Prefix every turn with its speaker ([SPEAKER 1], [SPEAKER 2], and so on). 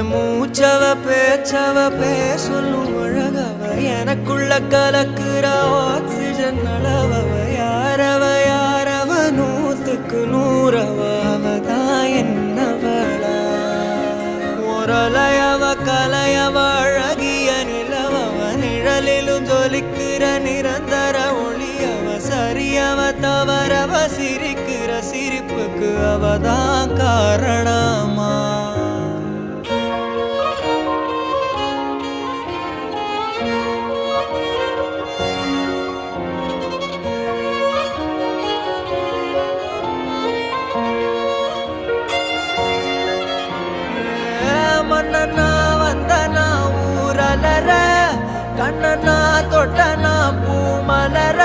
[SPEAKER 1] மூச்சவ பேச்சவ பேசொல்லும் அழகவ எனக்குள்ள கலக்குற ஆக்சிஜன் அளவவ யாரவ யாரவ நூத்துக்கு நூறவ அவதான் என்னவளா முரலையவ கலையவ அழகிய நிலவவ நிழலிலும் ஜொலிக்கிற நிரந்தர ஒளியவ சரியவ தவறவ சிரிக்கிற சிரிப்புக்கு அவதான் காரணமா மன்னனா வந்தனா ஊரலர கண்ணனா தொட்டனா பூ மலர